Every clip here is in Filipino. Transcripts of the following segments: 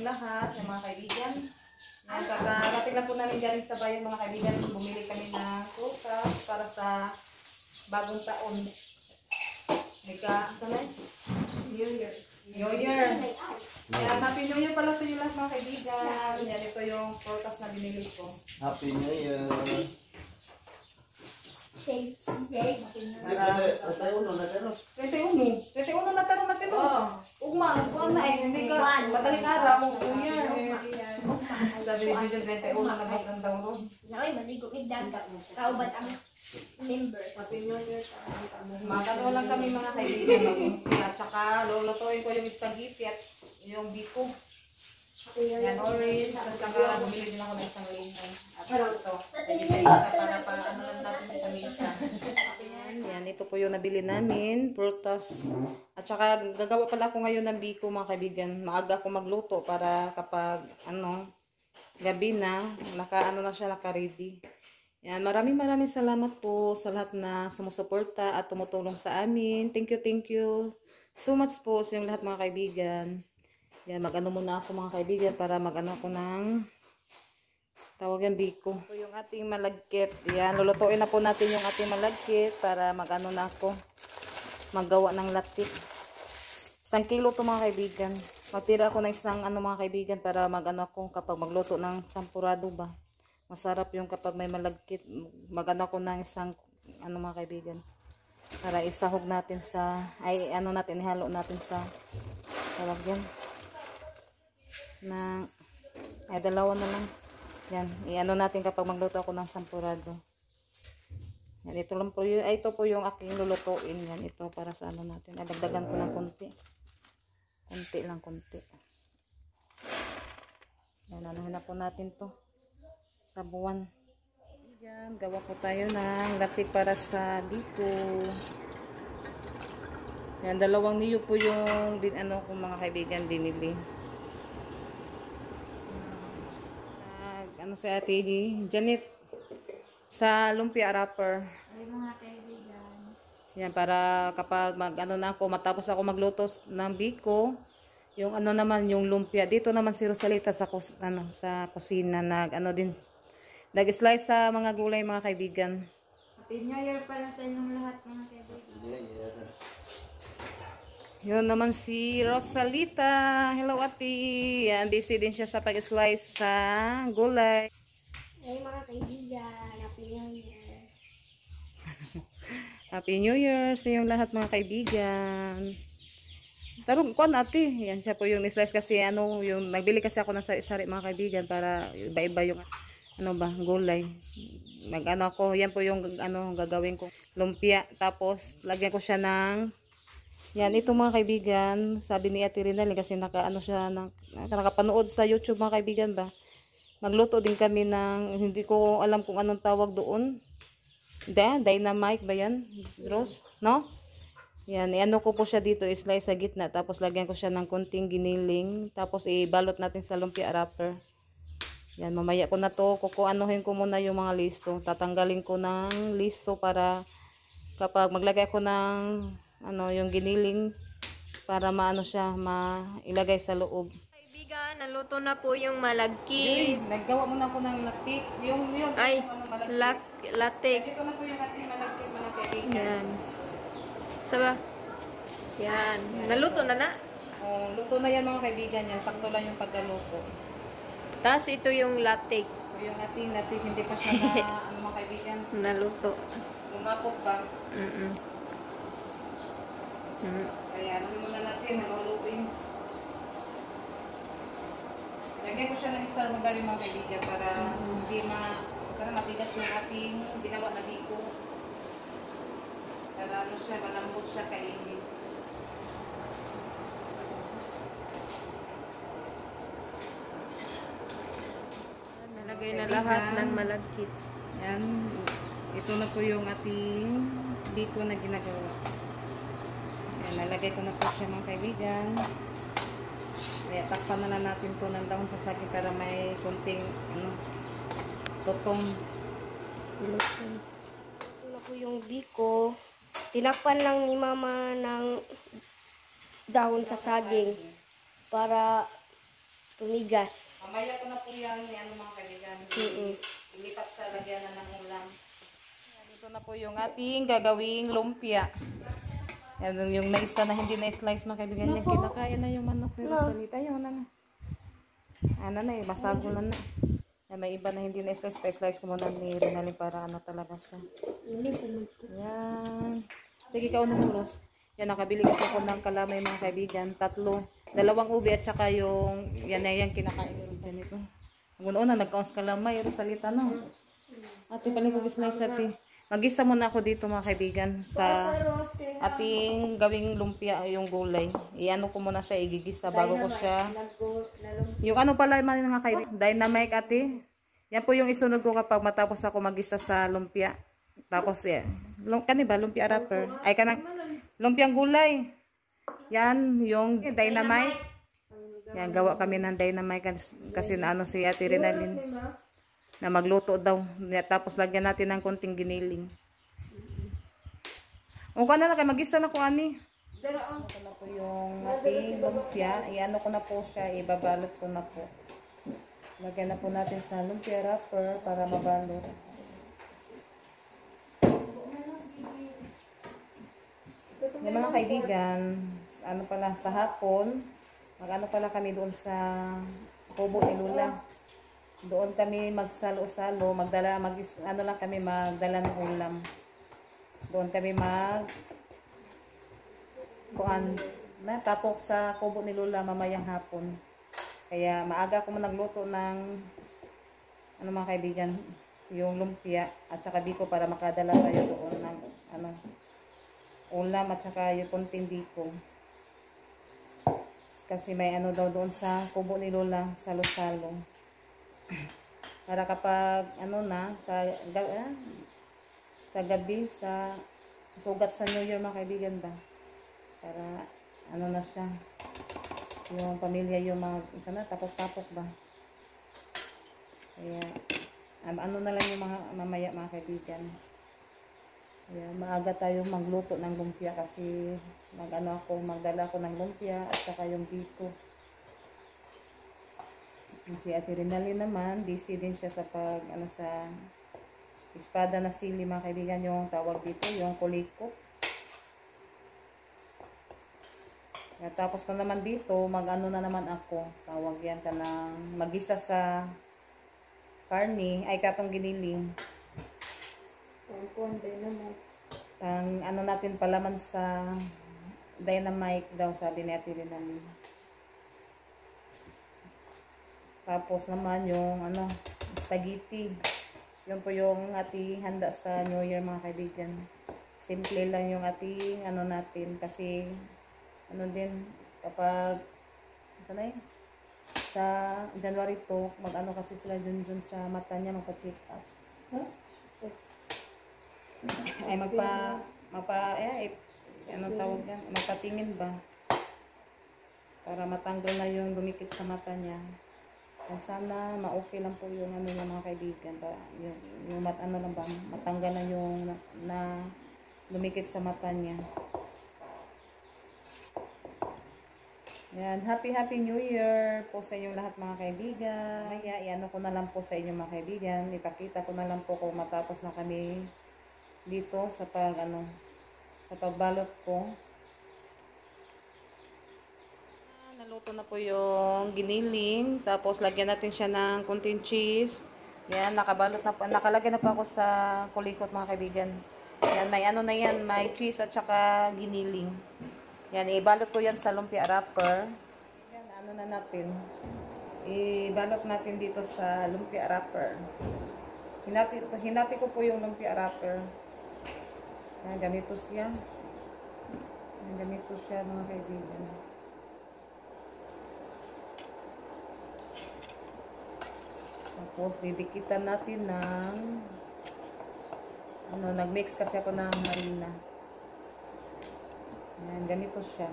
kayong lahat, yung mga kaibigan. Yan, kakarating lang po namin galing sa bayan mga kaibigan. Bumili kami ng prutas para sa bagong taon. Sana? New Year. New Year. Yan, Happy New Year pala sa inyo lahat mga kaibigan. Yan, ito yung prutas na binili ko. Happy New Year. Shapes. Happy New Year. 21 na tero. 21 na taro na tero. Ugma, buwan na eh. Hindi ka, madaling araw. New Year. Sabi ni Jojo, 21 na bagang daw ron. Naoy, maligo migdag. Kauban ang members. Happy New Year. Magkano lang kami mga kaibigan. Mag-umpia. At saka lulutuin ko yung spaghetti at yung biko. Yan, orange. At saka bumili din ako ng isang limon. At ito, isa-isa para ano lang natin sa mesa. Yan, ito po yung nabili namin. Prutas. At saka gagawa pala ako ngayon ng biko mga kaibigan. Maaga ako magluto para kapag gabi na, na siya, naka-ready. Yan, maraming salamat po sa lahat na sumusuporta at tumutulong sa amin. Thank you so much po sa inyong lahat mga kaibigan. Yan, muna ako mga kaibigan para ako ng tawag yung biko. So, yung ating malagkit. Yan, lulutuin na po natin yung ating malagkit para na ako maggawa ng latik. 1 kilo to mga kaibigan. Magtira ako ng isang mga kaibigan para ako kapag magluto ng sampurado ba. Masarap yung kapag may malagkit. Ako ng isang mga kaibigan. Para isahog natin sa ihalo natin sa tawag yan. Dalawa na lang. Yan, natin kapag magluto ako ng sampurado. Yan, ito lang po yung, ito po yung aking lulutuin. Yan, ito para sa natin. Dagdagan ko ng konti. Konti. Yan, anuhin na po natin to. Sa buwan. Yan, gawa po tayo ng latik para sa biko. Yan, 2 niyo po yung kung mga kaibigan binili. Si Ate Janet sa lumpia wrapper. Ay mga kaibigan. Yan, para kapag matapos ako magluto ng biko, yung naman yung lumpia. Dito naman si Rosalita sa kusina nag-slice sa mga gulay mga kaibigan. Happy New Year pala sa inyong lahat mga kaibigan. Yun naman si Rosalita. Hello, Ate. Yan, busy din siya sa pag-slice sa gulay. Hey mga kaibigan, Happy New Year. Happy New Year sa inyong lahat mga kaibigan. Tarong, Ate. Yan siya po yung slice kasi yung nagbili kasi ako ng sari-sari mga kaibigan para iba-iba yung gulay. Yan po yung gagawin ko. Lumpia. Tapos, lagyan ko siya ng yan, ito mga kaibigan, sabi ni Ate Rinal kasi nakapanood sa YouTube mga kaibigan ba. Magluto din kami ng, hindi ko alam kung anong tawag doon. Dynamite ba yan? Rose? No? Yan, ko po siya dito, slice sa gitna, tapos lagyan ko siya ng konting giniling, tapos ibalot natin sa lumpia wrapper. Yan, mamaya ko na to, kukuanuhin ko muna yung mga listo. Tatanggalin ko ng listo para kapag maglagay ko ng yung giniling para ilagay sa loob. Kaibigan, naluto na po yung malagkit. Naggawa muna ako ng latik. Yung Ay, malagkit. latik. Ito na po yung ating malagkit mga kaibigan. Yan. Saba? Yan. Naluto na. Luto na yan mga kaibigan yan. Sakto lang yung pagkaluto. Tapos ito yung latik. Yung ating latik, hindi pa siya na mga kaibigan. Naluto. Lumapot ba? Kaya muna natin, haluluin. Lagyan ko siya ng star magaling mga kaibigan para hindi sana matigas yung ating ginawa na biko. Para malambot siya kainin. Nalagay na lahat ng malagkit. Yan. Ito na po yung ating biko na ginagawa. Yan, nalagay ko na po siya mga kaibigan. Kaya takpan na lang natin to ng dahon sa saging para may konting tutong. Ito na po yung biko. Tinakpan lang ni mama ng dahon sa saging para Tumigas. Mamaya ko na po yan, ano mga kaibigan. Ilipat sa lagyanan ng ulam. Dito na po yung ating gagawing lumpia. Yan yung naisa na hindi na-slice mga kaibigan. Yan kinakain na yung manok ni Rosalita. Ayun na. Ano na eh, masago na na. Yan, may iba na hindi na-slice. Pa-slice ko muna ni Rinalyn para ano talaga siya. Yan. Sige ka unang Ros. Yan, nakabili ko po ng kalamay mga kaibigan. 3. 2 ubi at saka yung yan na yan kinakain ni Ros dyan ito. Una nagkaons kalamay. Rosalita no. Ate pala ko slice ate. Mag-isa muna ako dito mga kaibigan sa ating gawing lumpia yung gulay. Iano ko muna siya, igigisa bago ko siya. Yung ano pala mga kaibigan, dynamite ate. Yan po yung isunod ko kapag matapos ako mag-isa sa lumpia. Tapos yan. Kani ba lumpia wrapper? Ay kanang lumpiang gulay. Yan yung dynamite. Yan gawa kami ng dynamite kasi ano si Ate Rinalyn na magluto daw. Tapos lagyan natin ng konting giniling. O ka na kay mag-isa na ko ani. Ito na po yung ating lumpia. Iano ko na po siya. Ibabalot ko na po. Lagyan na po natin sa lumpia wrapper para mabalot. Yung mga kaibigan, ano pala sa hapon, mag-ano pala kami doon sa kubo ni Lula. Doon kami magsalo-salo, ano lang kami magdala ng ulam. Doon kami tapok sa kubo ni Lula mamayang hapon. Kaya maaga ako nagluto ng ano mga kaibigan, yung lumpia at saka biko para makadala tayo doon ng ulam at saka yung konting biko. Kasi may ano daw doon sa kubo ni Lola, salo-salo. Para kapag sa gabi sa sugat sa New Year mga kaibigan ba, para ano na siya yung pamilya yung mga sana tapos ba, kaya ano na lang yung mga mamaya mga kaibigan. Kaya maaga tayo magluto ng lumpia kasi magdala ako ng lumpia at saka yung biko. Si Ate Rinalyn naman, busy din siya sa sa espada na sili mga kaibigan, yung tawag dito, yung kuliko. Tapos ko naman dito, na naman ako, tawag yan ka ng magisa sa karne, ay katong giniling. Natin palaman sa dynamite daw, sabi ni Ate Rinalyn. Tapos naman yung spaghetti. Yun po yung ating handa sa New Year mga kaibigan. Simple lang yung ating natin kasi din kapag sa January 2 kasi sila dun sa mata niya magpa-check up. Ay magpatingin ba para matanggal na yung dumikit sa mata niya. Sana ma-okay lang po yung mga kaibigan ba, yung matanggal na yung na dumikit sa mata niya. Yan, happy New Year po sa inyong lahat mga kaibigan. Kaya iano ko na lang po sa inyong mga kaibigan, ipakita ko na lang po kung matapos na kami dito sa pagbalot ko. Naluto na po yung giniling, tapos lagyan natin siya ng konting cheese. Yan, nakalagay na po ako sa kulikot mga kaibigan. Yan, may cheese at saka giniling. Yan, ibalot ko yan sa lumpia wrapper. Yan, natin. Ibalot natin dito sa lumpia wrapper. Hinati ko po yung lumpia wrapper. Yan, ganito siya. Yan, ganito siya mga kaibigan. Tapos, didikitan natin ng nagmix kasi ako ng harina. Yan, ganito siya.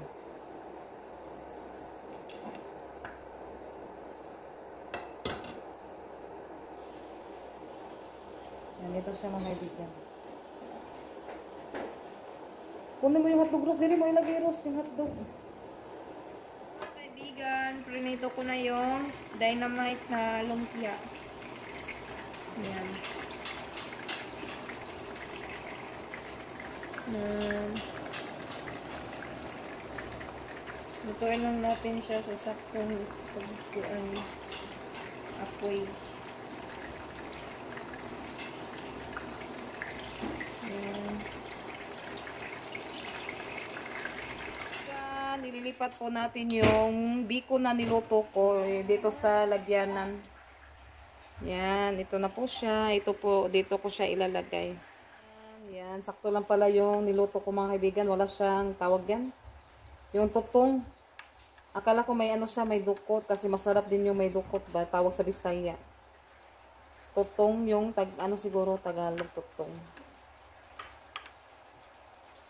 Ganito siya mga kaibigan. Kunin mo yung hotdog, Ros. Dili mo ilagay, Ros, yung hotdog. Mga kaibigan, Prinito ko na yung dynamite na lumpia. Yan. Lutuin lang natin siya sa saktong apoy. Yan. Nililipat po natin yung biko na niluto ko dito sa lagyanan. Yan, ito na po siya. Ito po, dito ko siya ilalagay. Yan, sakto lang pala yung niluto ko mga kaibigan. Wala siyang tawag yan. Yung tutong. Akala ko may ano siya, may dukot. Kasi masarap din yung may dukot ba? Tawag sa Bisaya. Tutong yung, ano siguro, Tagalog tutong.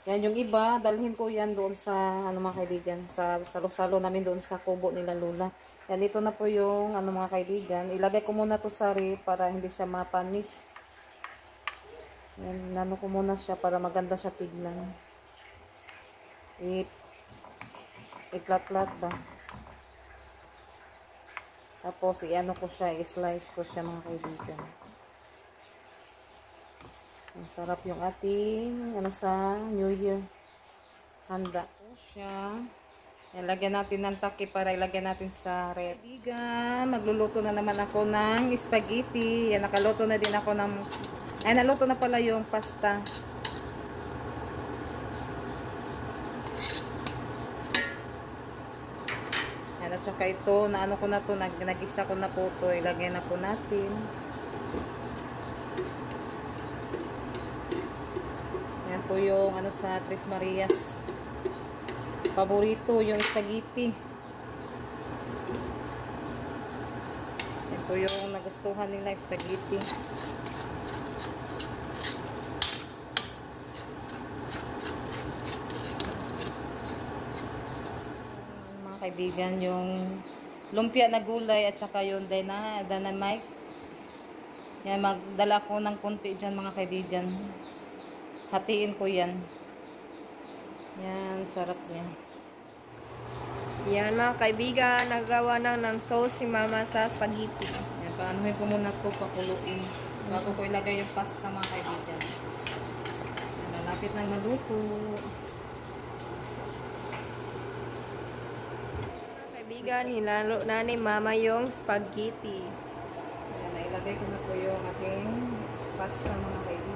Yan, yung iba, dalhin ko yan doon sa, ano mga kaibigan, sa salo-salo namin doon sa kubo nila Lola. Yan, ito na po yung, ano mga kaibigan. Ilagay ko muna to sa ref para hindi siya mapanis. Yan, nano ko muna siya para maganda siya tignan. I-plat-plat ba? Tapos, i-ano ko siya, i-slice ko siya mga kaibigan. Ang sarap yung ating ano sa New Year handa po siya. Ilagyan natin ng taki para ilagyan natin sa ref. Kaibigan, magluluto na naman ako ng spaghetti. Yan, nakaluto na din ako ng naluto na pala yung pasta. Yan, at saka ito, naano ko na to, nag-isa ko na po to. Ilagyan na po natin. Yan po yung ano sa Tres Marias. Paborito yung spaghetti. Yan po yung nagustuhan nila spaghetti. Mga kaibigan, yung lumpia na gulay at saka yung dynamite. Yan, magdala ko ng konti dyan mga kaibigan. Hatiin ko yan. Yan, sarap niya. Yan mga kaibigan, nagawa ng sauce si Mama sa spaghetti. Yan, paanuhin ko muna ito, pakuluin. Bago ko ilagay yung pasta mga kaibigan. Yan, malapit nang maluto. Mga kaibigan, hinalo na ni Mama yung spaghetti. Yan, nailagay ko na po yung aking pasta mga kaibigan.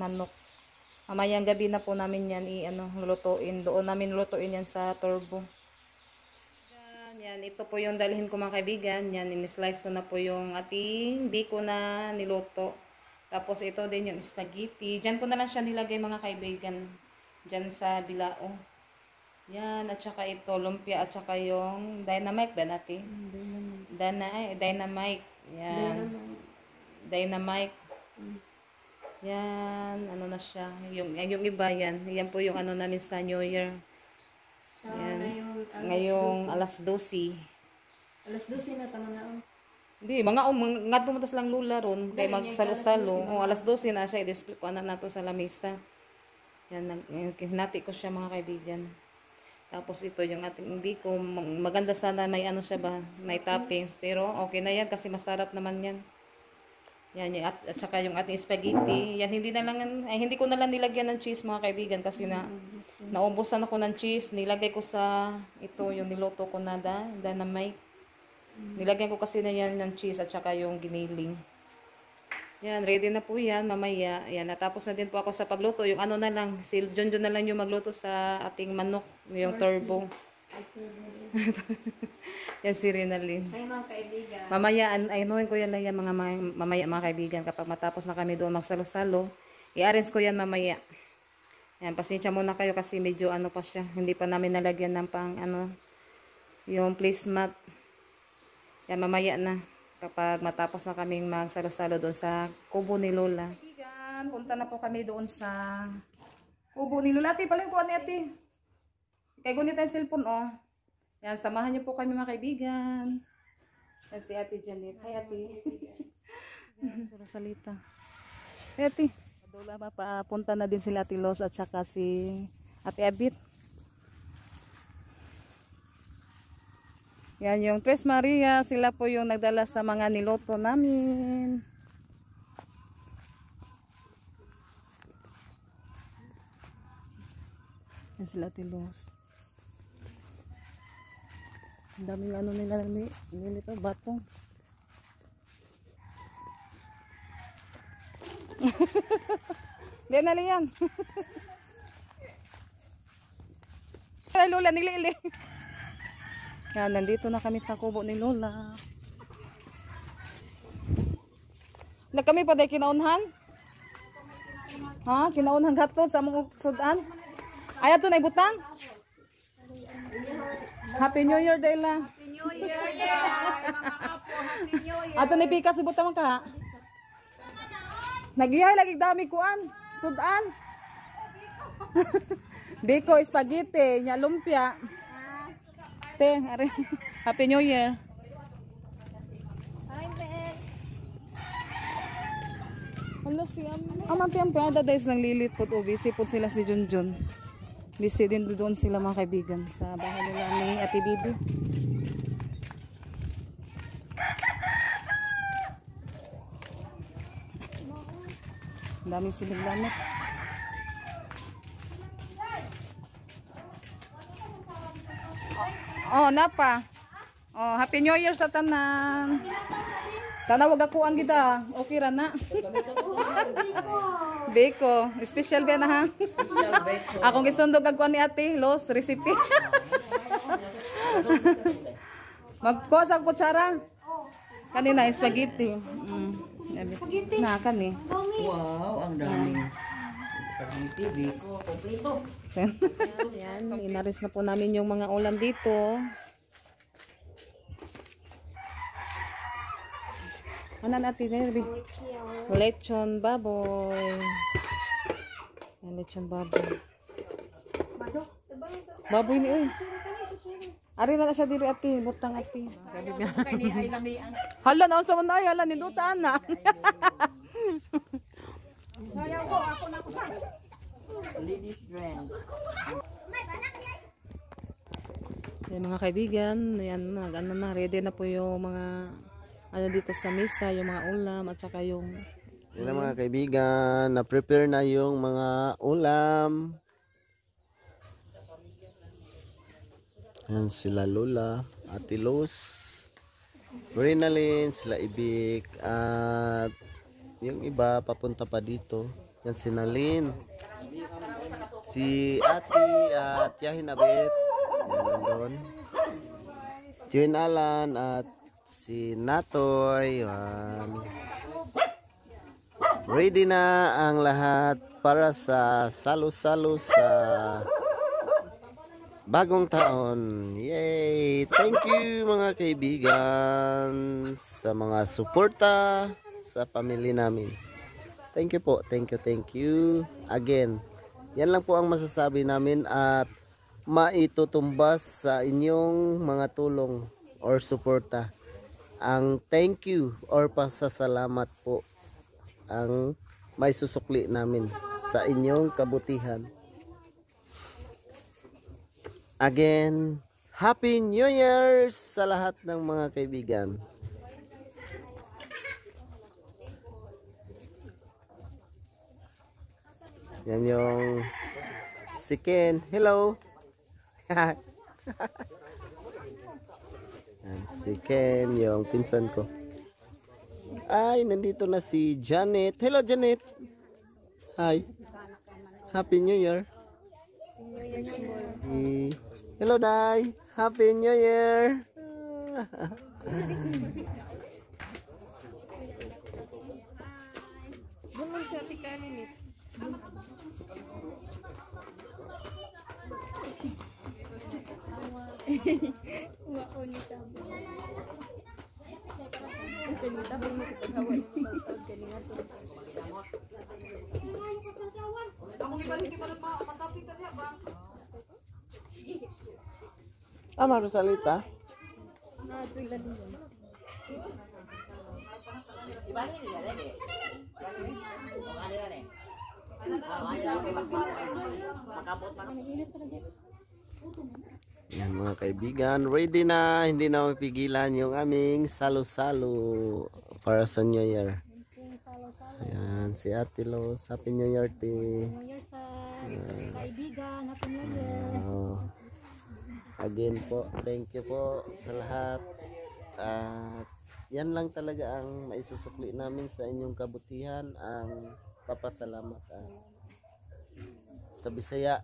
Manok. Mamayang gabi na po namin yan lulutuin. Doon namin lulutuin yan sa turbo. Yan, ito po yung dalhin ko mga kaibigan. Yan, in-slice ko na po yung ating biko na niluto. Tapos ito din yung spaghetti. Diyan ko na lang siya nilagay mga kaibigan. Diyan sa bilao. Yan, at saka ito, lumpia at saka yung dynamite ba natin? Dynamite. Yan. Dynamite. Yan, ano na siya. Yung iba yan. Yan po yung ano namin sa New Year. Yan. Ngayong alas 12. Alas 12 na tama nga. Hindi, mga nga pumuntas lang lula ron. Kay magsalo-salo. O, alas 12 na siya. I-display ko na nato sa lamesa. Yan, hinati ko siya mga kaibigan. Tapos ito yung ating biko. Maganda sana may ano siya ba? May toppings. Pero okay na yan kasi masarap naman yan. Yan, at saka yung ating spaghetti. Yan, hindi ko na lang nilagyan ng cheese mga kaibigan kasi naubusan ako ng cheese. Nilagay ko sa ito yung niluto ko na dynamite. Nilagyan ko kasi na yan ng cheese at saka yung giniling. Yan, ready na po yan mamaya. Yan, natapos na din po ako sa pagluto. Yung ano na lang, si John na lang yung magluto sa ating manok, yung turbo. Yan si Rinalyn. Ay mga kaibigan. Mamaya, ayunuhin ko yan lang yan mamaya mga kaibigan. Kapag matapos na kami doon magsalo-salo, i-arrange ko yan mamaya. Yan, pasensya muna kayo kasi medyo ano pa siya. Hindi pa namin nalagyan ng pang yung placemat. Yan, mamaya na. Kapag matapos na kaming magsalo-salo doon sa kubo ni Lola. Kaibigan, punta na po kami doon sa kubo ni Lola. Ate, paling ko ate. Kaya gunit ang cellphone, oh. Yan, samahan niyo po kami mga kaibigan. Yan si Ate Janet. Hi, Ate. Si Rosalita. Hi, Ate. Dola papunta na din sila Ate Los at saka si Ate Abit. Yan yung Tres Maria. Sila po yung nagdala sa mga niloto namin. Yan sila Ate Los. Ang daming ano nila nilito, batong. Hindi na lang yan. Ay, Lola, nilili. Yan, nandito na kami sa kubo ni Lola. Na kami pa dahil kinaunhan? Ha? Kinaunhan gatod sa mga sudan? Ay, ito na ibutang? Happy New Year, Dela. Happy New Year! Mga kapo, Happy New Year! Ato ni Pika si butang ka. Nagihay lagi dami kuan, sudan. Biko spaghetti, nya lumpia. Te, are. Happy New Year. Hi, Ben! Ano siya? Amang da days lang lilit po o busy po sila si Junjun. Busy din doon sila mga kaibigan sa bahay nila ni Ate Bibi. Daming siling lamit. Oh, napa. Oh, Happy New Year sa tanan. Tanawag ako ang gida. Okay ra na. Beko, special ba na ha? Akong gisundog ang kuan ni Ate Los recipe. Magkuha sa kutsara. Kanina spaghetti. Na kani. Wow, ang daming spaghetti, biko, kompleto. Yan, inaris na po namin yung mga ulam dito. Ano natin eh? Lechon baboy. Yan, lechon baboy. Baboy ni oy. Ari na siya diri Ate, butang Ate. Hala na sa man ay hala ni dutaan na. Ladies dress. Yan mga kaibigan, yan ano na ready na po yung mga ano dito sa misa, yung mga ulam at saka yung Yan na mga kaibigan, na-prepare na yung mga ulam. Yan sila Lola, Ate Los, Brinalyn, sila Ibik, at yung iba papunta pa dito. Yan si Nalin, si Ate at Yahin Abet, yan nandun. June Alan at si Natoy. Yan. Ready na ang lahat para sa salo-salo sa bagong taon. Yay! Thank you mga kaibigan sa mga suporta sa pamilya namin. Thank you po. Thank you. Again, yan lang po ang masasabi namin at maitutumbas sa inyong mga tulong or suporta. Ang thank you or pasasalamat po ang may susukli namin sa inyong kabutihan. Again, Happy New Year sa lahat ng mga kaibigan. Yan yung si Ken. Hello. Yan, si Ken, yung pinsan ko. Ay, nandito na si Janet. Hello, Janet. Hi. Happy New Year. Hello, Day. Happy New Year. Rosalita. Yan mga kaibigan, ready na, hindi na mapigilan yung aming salo-salo para sa New Year. Ayan, si Ate Los, Happy New Year, Te. New Year sa kaibigan. Happy New Year. Again po, thank you po sa lahat. At yan lang talaga ang maisusukli namin sa inyong kabutihan, ang papasalamat. Sa Bisaya,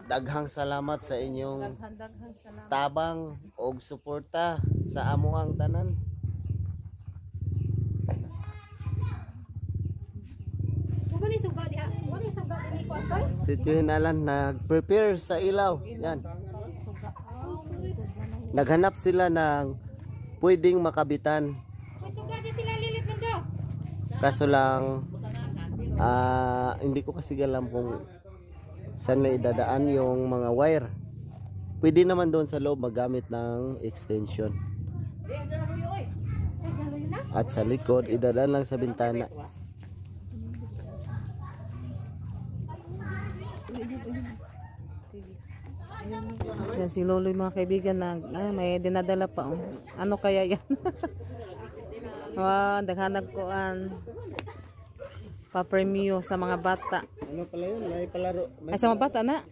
daghang salamat sa inyong Daghang salamat. tabang o suporta sa amuang tanan. Si Tuhin Alan nag-prepare sa ilaw. Yan. Naghanap sila ng pwedeng makabitan. Kaso lang hindi ko kasi alam kung saan na idadaan yung mga wire. Pwede naman doon sa loob magamit ng extension. At sa likod idadaan lang sa bintana. Yan si Lolo yung mga kaibigan na may dinadala pa. Oh. Ano kaya yan? Wow, daghanag ko pa-premium sa mga bata. Ano pala yun? May palaro. Ay, sa mga bata na.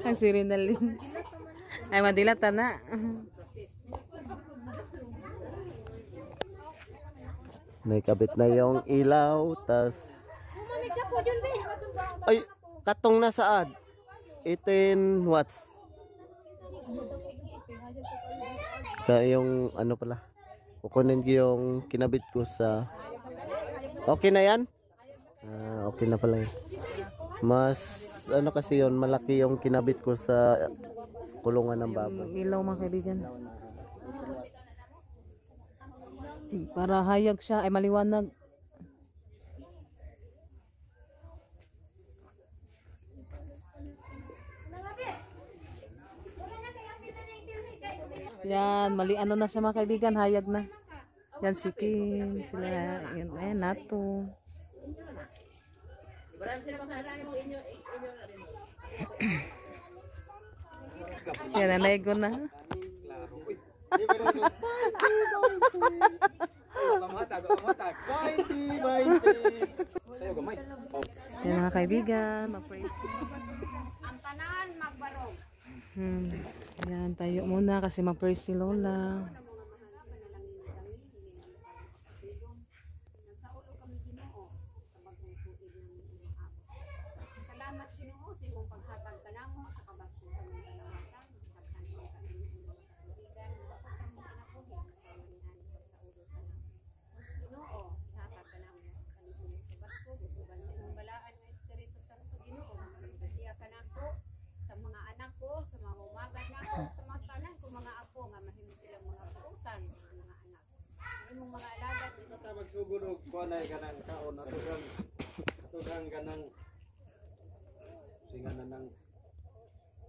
Ang sirinalin. Ay, madilata na. Naikabit na yung ilaw. Tas ay, katong na saad. 18 watts. Sa yung ano pala. Kukunin ko yung kinabit ko sa... Okay na yan? Okay na pala yun. Mas ano kasi yun, malaki yung kinabit ko sa kulungan ng baboy. Ilaw mga kaibigan. Para hayag siya, ay maliwanag. Yan, mali ano na siya mga kaibigan, hayag na. Yan si Kim, sila, yan, ayan, nato. Yan, nanay ko na. Yan mga kaibigan, mag-pray. Ang tanan magbarog. Yan, tayo muna kasi mag-pray si Lola. Salamat Ginoo sa imong paghatag kanamo sa kabastusan ng kalawasan. Paghan mo kami ng mga kaibigan sa imong kinabuhi sa ulo kanamo. Ginoo, hatag kanamo sa kanimo sa basto, uban sa imong balaan nga Espiritu Santo Ginoo, magpasiya kanako sa mga anak ko, sa mga umagad nako, sa mga tanan ko mga apo nga mahimo silang mga puutan sa mga anak. Imong mga alagad Sa tabag sugod og kuanay kanang kaon atugang kanang singa na ng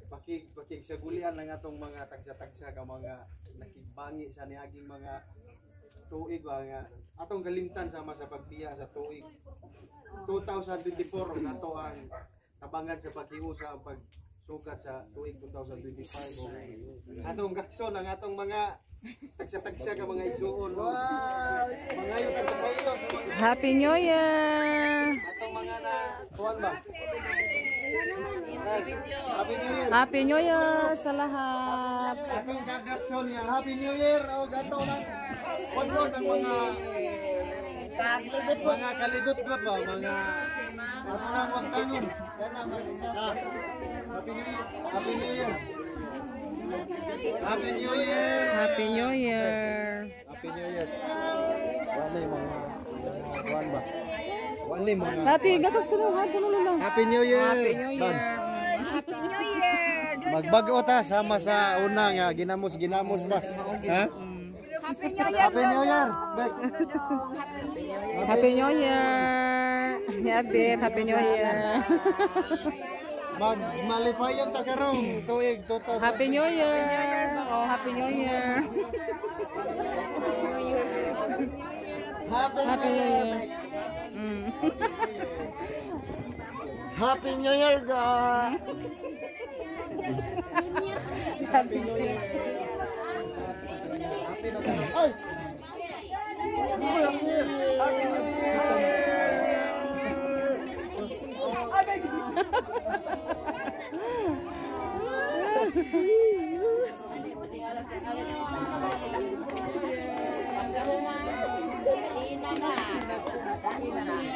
pakig sa gulian ng atong mga tagsa-tagsa ka mga nakigbangi sa niaging mga tuig nga atong kalimtan sama sa pagbiya sa tuig 2024 nato ang tabangan sa paghiusa ang pagsukat sa tuig 2025 atong gakson ang atong mga tagsa-tagsa ka mga igsuon mga yun ang kasayo sa mga Happy New Year! atong mga na kuan ba Happy New Year. Happy New Year sa lahat! Atong gagakson niya. Happy New Year. O gato lang. Konrod ang mga kaligot ko ba? Mga atong tangon. Happy New Year. Happy New Year. Happy New Year. Happy New Year! Happy New Year. Wala yung mga kuan ba? Wala yung mga Ate, gatas ko nung Lola. Happy New Year. Happy New Year! Happy New Year. Magbago ta sama sa una nga ginamos ba? Ha? Happy New Year. Happy New Year. Bek. Happy New Year! Happy New Year! Magmalipayon ta karong tuig 2000. Happy New Year! Oh, Happy New Year! Happy New Year! Mm. Happy New Year, ga! Happy New Year! Ay!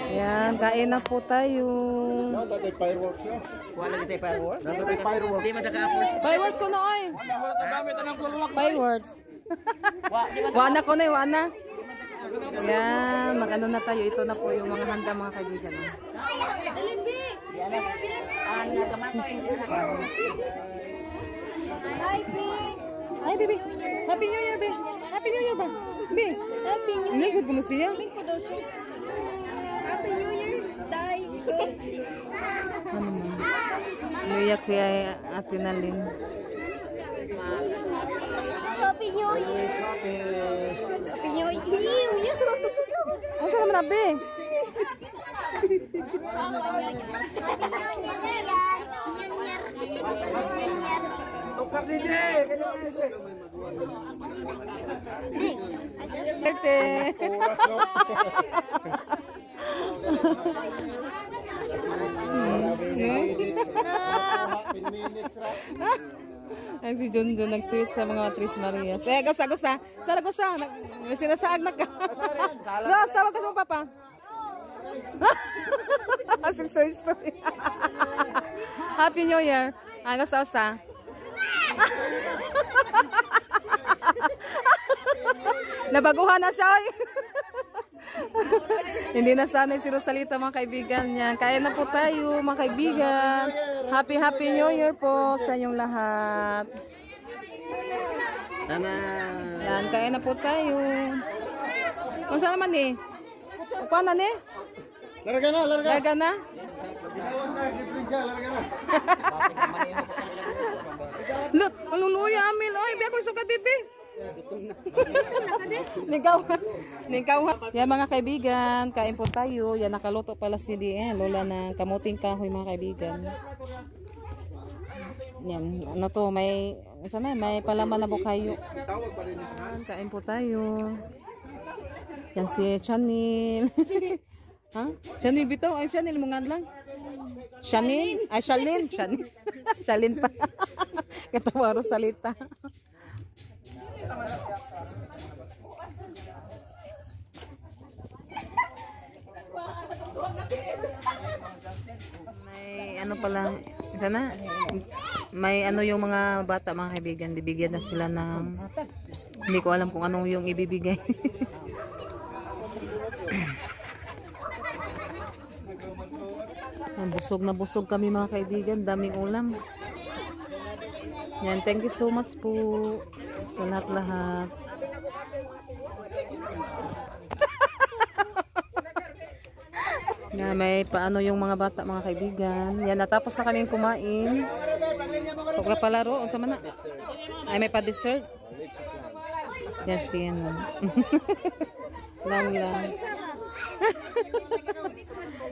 Yan, kain na po tayo. Natay fireworks yo. Wala kita fireworks. Natay fireworks. Di mataka-apos. Fireworks ko na oy. Fireworks. Wana ko na, wana. Yan, mag-ano na tayo. Ito na po yung mga handa mga kaibigan. Ay, baby. Happy New Year, baby. Happy New Year ba? Baby. Happy New Year. Lingkod ko na siya. Happy New Year, Day. Ano man? Umiyak si Ate Nalin. Happy New Year. Happy New Year. Ano sa naman, Abe? Ate. Oras yo. Ay, si Junjun nag-sweet sa mga Tris Marias. Eh, gusa. Tala, gusa. Sinasaag na ka. Gusa, tawag ka sa mga papa. Asing story. Happy New Year. Ah, gusa. Nabaguhan na siya. Hindi na sanay si Rosalita mga kaibigan niyan. Kaya na po tayo mga kaibigan. Happy New Year po sa inyong lahat. Yan, kaya na po tayo. Kung saan naman eh? Kuha na eh? Larga na. Larga na? Ginawan na diferensya, larga na. Ang luluya amin. Oy, biya ko sukat bibi. Nigaw. Yan mga kaibigan, kain po tayo. Yan nakaluto pala si Lola ng kamuting kahoy mga kaibigan. Yan, ano to, may palaman na bukayo. Yan, kain po tayo. Yan si Chanil. Ha? Chanil bitaw, ay Chanil mong lang. Chanil, ay Shalin. Shalin pa. Katawa Rosalita. May ano pala sana may ano yung mga bata mga kaibigan, bibigyan na sila ng hindi ko alam kung anong yung ibibigay. Busog kami mga kaibigan, daming ulam. Yan, thank you so much po sa lahat-lahat. Yan, may paano yung mga bata mga kaibigan. Yan, natapos na kaming kumain. Pagkapalaro, unsa man na? Ay, may pa-dessert. Yes, yan. lang.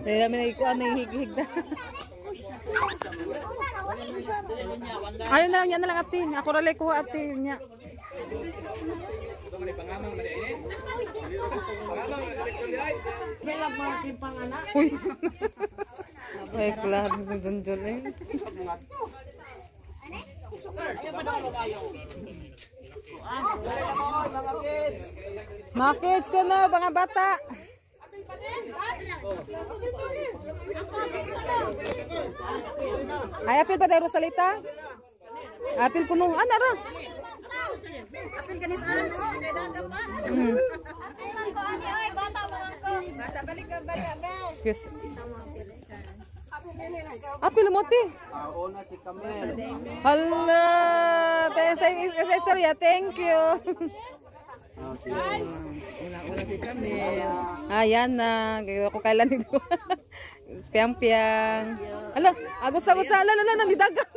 Dahil namin nagikuan na yung hig-hig na. Ayun na lang, yan na lang ate. Ako ralay kuha ate niya. Uy. Ay, klaro si Junjun eh. Mga kids ka na, mga bata. Ay, apil pa tayo Rosalita? Apil ko nung, ano ra? Apil ka ni sa ano? Kaya daga pa. Bata, balik ka. Excuse. Apil mo, ti. Una si Camel. Hala, tayo sa istorya, thank you. Wala si Camille. Ayan na. Gaya ko kailan nito. Piang-piang. Hala, agos-agos sa alala na nidagan.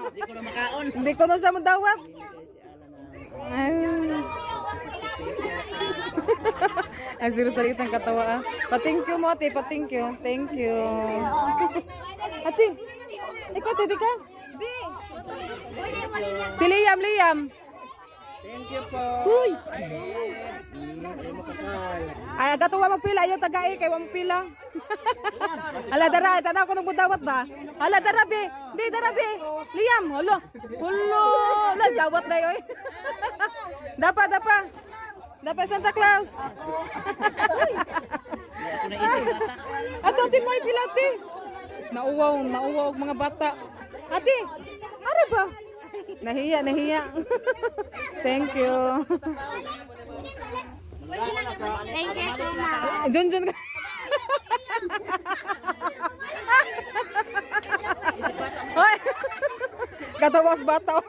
Hindi ko na makaon. Hindi ko na siya madawat. Ay. Ay, zero salitang katawa. Pa-thank you mo, ate. Pa-thank you. Thank you. Ate, ikaw, ate, ka? Si Liam, Liam. Thank you po. Uy! Ay, agatuwa magpila. Ayaw tagai, kay magpila. Ala, dara. Tanaw ko nang budawat ba? Ala, dara, be. Be, dara, be. Liam, hulo. Hulo. Ala, dawat na yun. Dapa, dapa. Dapa, Santa Claus. Ato, ate mo, ipila, ate. Nauwaw mga bata. Ate, ano ba? Nahiya. Thank you. Thank you so much. Junjun ka. Hoy. Katawas bata.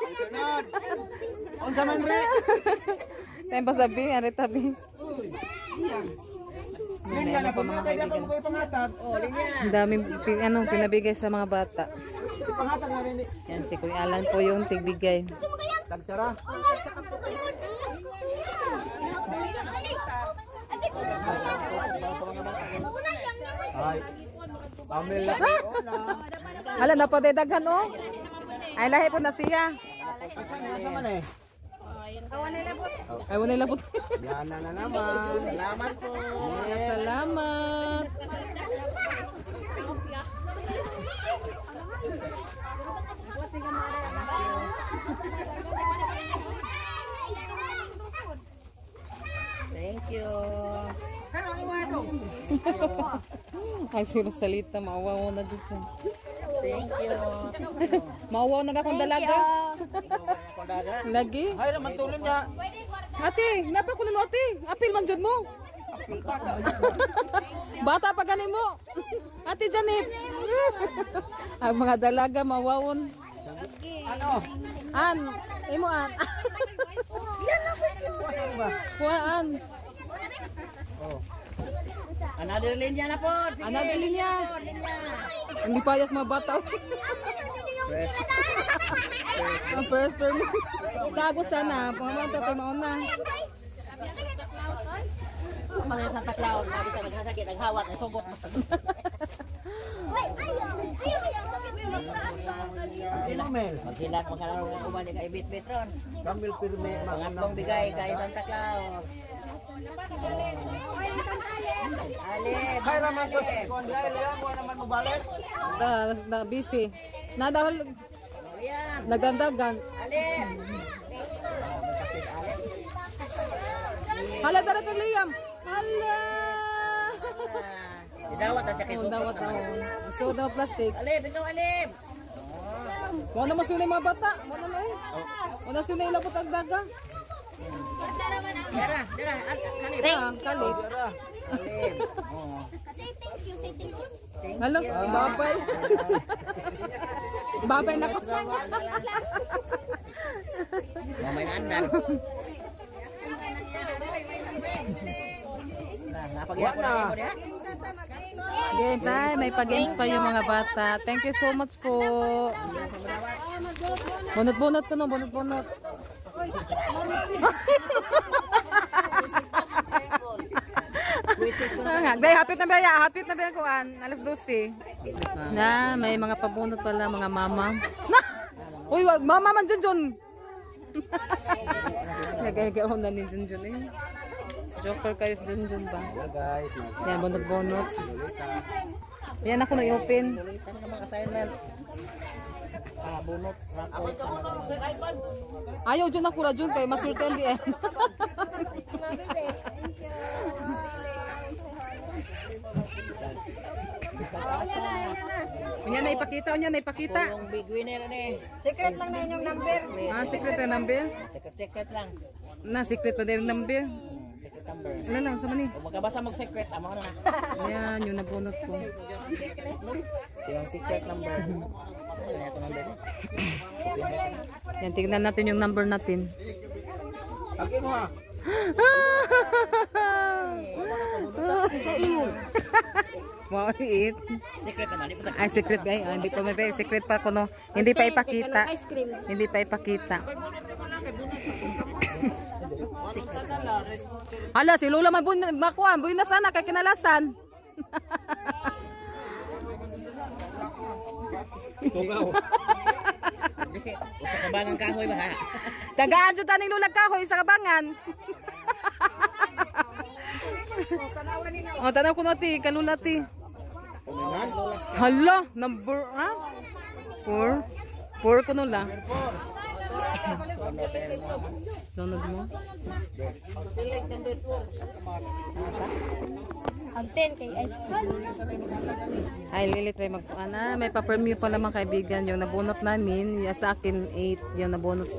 Unsa man re? Tayo pa sabi, ari tabi. Linya na pa mga kaibigan ko ipangatag. Ang daming pinabigay sa mga bata. Ipangatag na rin. Yan, si Kuya Alan po yung tigbigay. Tagsara. Ay. Pamela ko na. Hala, napadedaghan o. Ay, lahi po na siya. Unsa man eh? Ay, wala nila po. Yan na naman. Salamat po. Salamat. Thank you. Ay, sino salita, maawaw na dito. Thank you. Maawaw na akong dalaga. Lagi. Ay naman tulong niya. Ate, napa ko mo ate. Apil man jud mo. Bata pa ganin mo. Ate Janet. Ang mga dalaga mawawon. Ano? An, imo an. Kuhaan. Another linya na po. Ana dili niya. Hindi payas mga bata. Ang first permit. Tago sana. Pamamanta tayo mauna. Mga Santa Claus, sabi ka nagsasakit, naghawat, nasugot. Mel. Maghilag, magkalaro ng uban ni kay Bit-Bit ron. Kamil pirme Pangatong bigay kay Santa Claus. Alip. Hay raman ko si Konday, leon mo naman mo balik. Na busy. Na dahil Ayan. nagdandagan. Alip. Hala dara kay Liam. Hala. Idawat na siya kay Oh, Sukot. dawat na. So daw plastic. Alip, ikaw Alip. Mo na masunay mga bata. Mo na eh. Mo na sunay labot ang daga. Dara, Alip. Kalit. Alip. Oo. Hala, babay. Babay na ko. Mamay na andan. Napag-iapon na mo niya. Games, ay, may pa-games pa yung mga bata. Thank you so much po. Bunot-bunot ko no, bunot-bunot. Day, hapit na ba ya? Hapit na ba yan kuan? Alas 12. Na, may mga pabunot pala, mga mama. Na! Uy, wag, mama man Junjun. Nagagawa na ni Junjun eh. Joker kayo sa Junjun ba? Guys, Yan, bunot-bunot. Yan ako na-open. Ulitan ka mga assignment. Bunot. Ayaw dyan ako ra dyan kay masulta hindi eh. Yan na ipakita, yan na ipakita. Yung big winner na eh. Secret lang na inyong number. Ah, secret na number. Secret lang. Na, secret pa din number. Secret number. Wala lang, sa mani. Kung magkabasa mo secret, amo na na. Yan, yung nabunot ko. Yung secret number. Ano ito number? Yan, tignan natin yung number natin. Lagi mo ha. Mau eat. Ay, secret guys. Hindi pa may secret pa ko no. Hindi pa ipakita. Hindi pa ipakita. Hala, si Lola makuha. Buhay na sana kay kinalasan. Tugaw. Sa kabangang kahoy ba ha? Tagaan jud taning lulag kahoy sa kabangan. Oh, tanaw ko nati, kalulati. Hala, number ha? 4. 4 ko nula. Sunod mo. Ang 10 kay ice cream. Ay, Lili, try magpuana. May pa-premium pala mga kaibigan. Yung nabunot namin, yung sa akin 8. Yung nabunot.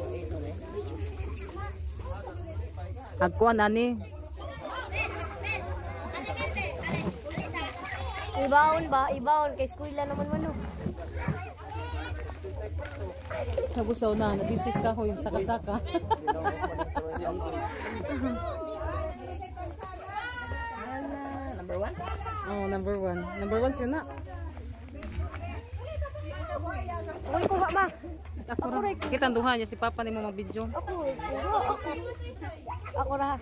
Agkuan, ani. Ibaon ba? Ibaon kay eskwela naman man. Nagusaw na. Nabisis ka ho yung saka-saka. Number 1? Oh, number 1. Number 1 siya na. Uy, kuha ba? Ako ra. Kita ang duha niya. Si Papa ni mo mabidyo. Ako, ako ra.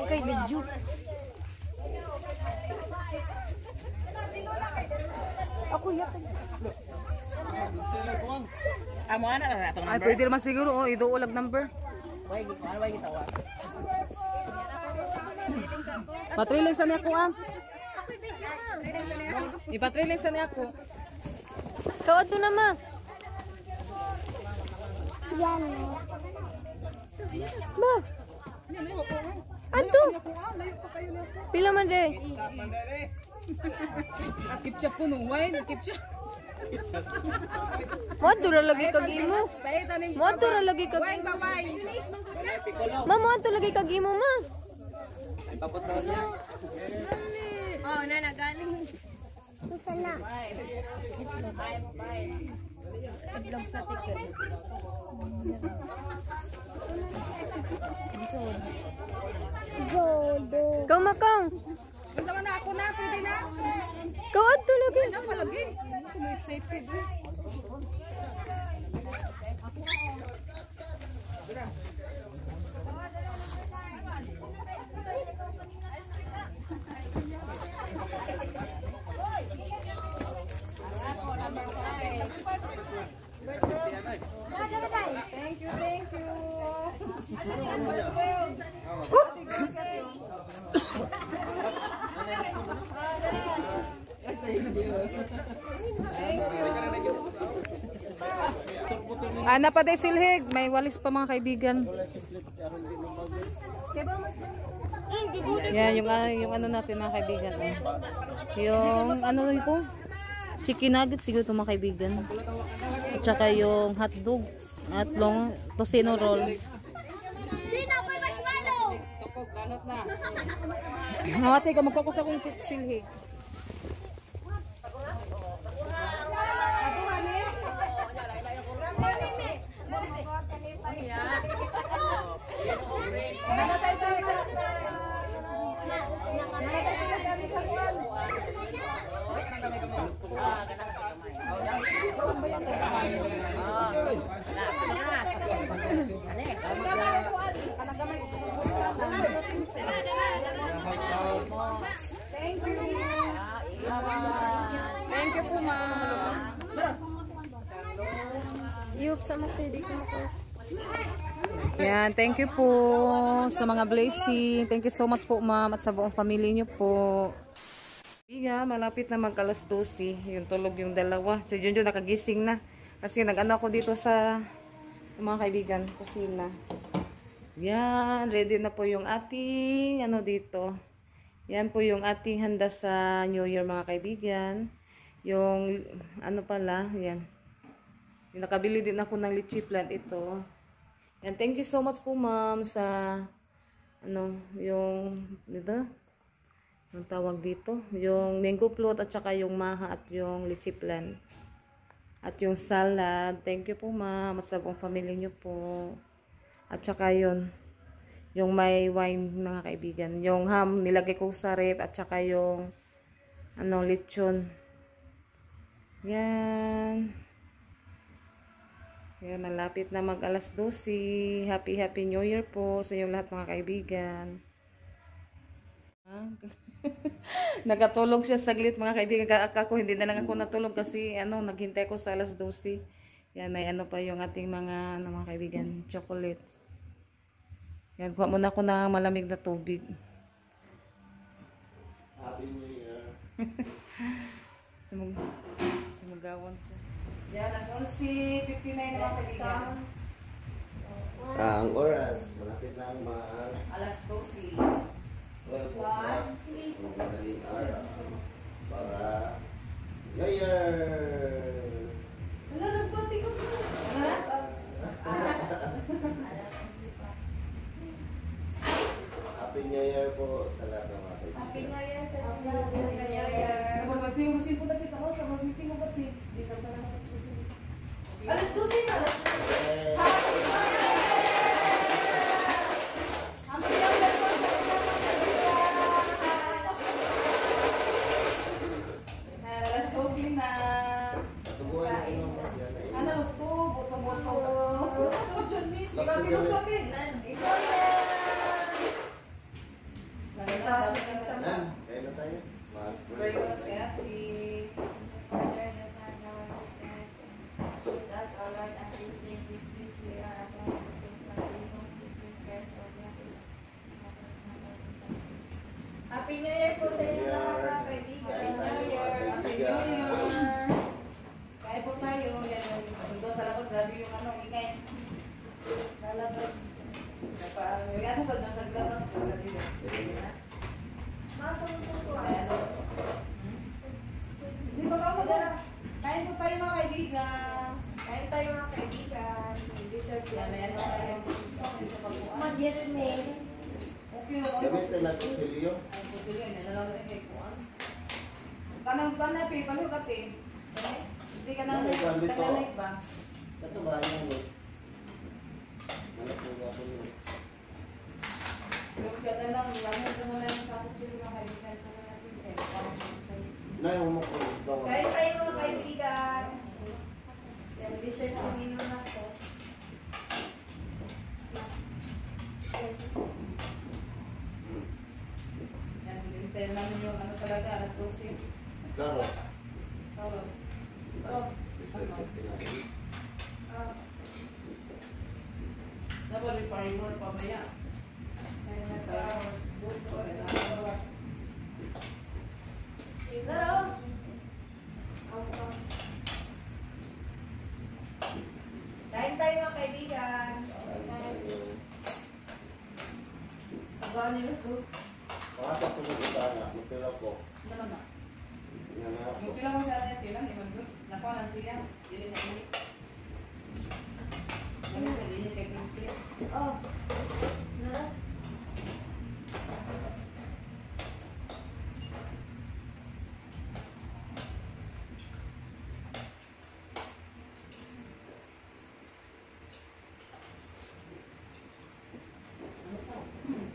Ikay medyo. Ako yakin. Amo ana na itong Ay, number? pwede naman siguro. Oh, iduulag number. Ano ba gitawa? Patrilin sa niya ko ah. Ipatrilin sa niya ko. Kau ato na ma. Yan. Ba? Ato. Pila man de? Kipchap ko no. Why? Kipchap. Mo ra lagi kag imo. Mo ra lagi kag imo. Ma, mo lagi kag imo ma. Oh, na nagaling. Sana. Itlog sa ticket. Kau makang. Sama na ako na. Pwede na. Kau ato lagi. Ano palagi? Sumo excited. Thank you, thank you. Ana pa day silhig, may walis pa mga kaibigan. Yan yung ano natin mga kaibigan. Yung ano ito? Chicken nuggets siguro ito mga kaibigan. At saka yung hotdog at long tosino roll. Hawati ka magpakusa kong silhig. Thank you. Thank you po, ma'am. Yuk sama pwede ko mako. Yan, thank you po sa mga blessing. Thank you so much po, ma'am, at sa buong pamilya niyo po. Iya, malapit na mag-alas 12. Yung tulog yung dalawa. Si Junjun nakagising na. Kasi nag-ano ako dito sa mga kaibigan, kusina. Yan, ready na po yung ating ano dito. Yan po yung ating handa sa New Year mga kaibigan. Yung ano pala, yan. Yung nakabili din ako ng lychee plant ito. Yan, thank you so much po ma'am sa ano, yung dito. Ang tawag dito, yung mango float at saka yung maha at yung lychee plant. At yung salad. Thank you po ma'am at sa buong pamilya niyo po. At saka yun, Yung may wine, mga kaibigan. Yung ham, nilagay ko sa ref at saka yung lechon. Yan. Yan, malapit na mag alas 12. Happy New Year po sa inyong lahat, mga kaibigan. Nakatulog siya saglit, mga kaibigan. Ako hindi na lang ako natulog kasi naghintay ko sa alas 12. Yan, may pa yung ating mga mga kaibigan, chocolate. Yan, kuha muna ako ng malamig na tubig. Happy New Year. Sumugawan siya. Yan, alas 11:59 na, mga kaibigan. Ang oras, malapit na ang Alas 12. 12 o'clock. Madaling araw. Para New Year! Wala, nagbati ko. Happy New Year po sa lahat ng mga kaibigan. Happy New Year sa inyo. Magbati yung gusin po na kita ko sa magbati mo bati. Alas 12 na. Alas 12 na. Patubuhan na ino kasi Ano, gusto, boto-boto. Ikaw pinusutin. Ikaw yan. Dami ka sa Yan, kaya na tayo. pray ko na si Ate. Happy New Year po sa inyo lahat, mga kaibigan. Happy New Year. Happy New Year. Kaya po tayo. Yan, doon sa labas, grabe yung ingay. Lalabas. Ano sa labas, grabe yun. Masang po po. Hindi ba ka mo kain po tayo, mga kaibigan. Kain tayo, mga kaibigan. Dessert Yan, may yan. tayo sa pagkuhan. Mag-yes, May. Okay, naman. Gamis na natin si Leo. Ay, puti yun. Yan na lang yung kay Kuan. Kanang panay, palo ka, te. Hindi ka nang nag ba? Ito ba yan mo? Malas mo ba po yun? Yung kaya na lang, lamang ko na lang sa puti mga kaibigan ko na natin. Nayo mo ko. Kain tayo, mga kaibigan. Yan, dessert yung inom na to. Yan, hintayin namin yung talaga, alas 12. Claro. Tawag. Dapat rin pa-reward pa ba yan? Laro! Kain tayo, mga kaibigan. Agaw nila po. Pakasap ko sa sana. Magpila po. Ano na? Yan nga po. Magpila ko siya natin, lang, iman doon. Nakuha lang siya. Dili na ini. Ano na, dili kay Pinky. Oh. Laro?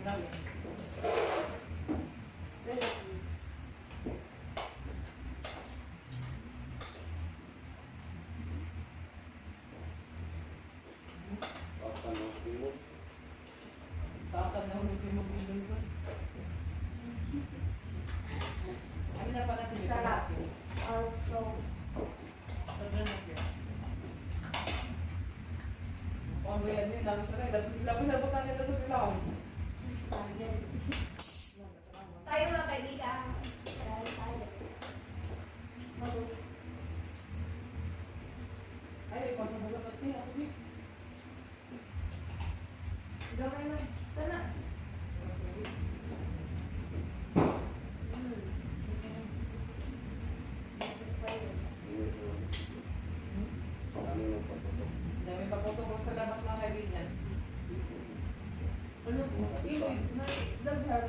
Grabe. Papanukin mo. Takot na hulog yung mabulong ko. Ano na pa natin? Sarap. Also, Sobrang natin. Kung ano yan din, lalo sa rin. Dato sila ko sa butang nito sila ako. tayo, mga kaibigan. Kain tayo. Ay, ikaw na bulat natin. Ako din. Gamay na. Tana. Ano yung pagkakas? Dami pa po sa labas, mga kaibigan. Ano po? May dagdag.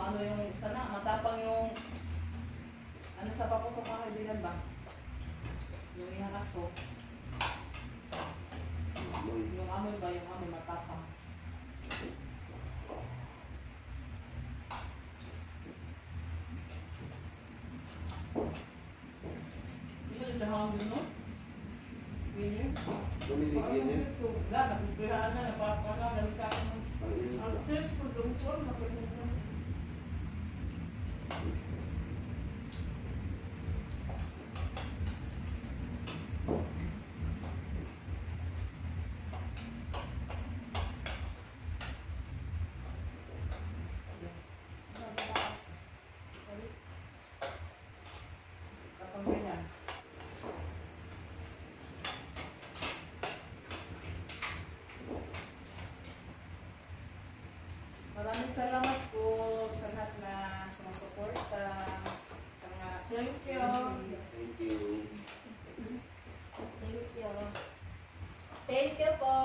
Ano yung isa na, matapang yung sa paputok mga kaibigan ba? Yung ihangas ko. Yung amoy ba? Yung amoy matapang. Bisa sudah hangin no? Ini. Dominic Ginin. Enggak, kepikiran na napapala dari kami. Artis perdungkol makanya. Maraming salamat po sa lahat na sumusuporta. Thank you. Thank you. Thank you. Thank you po.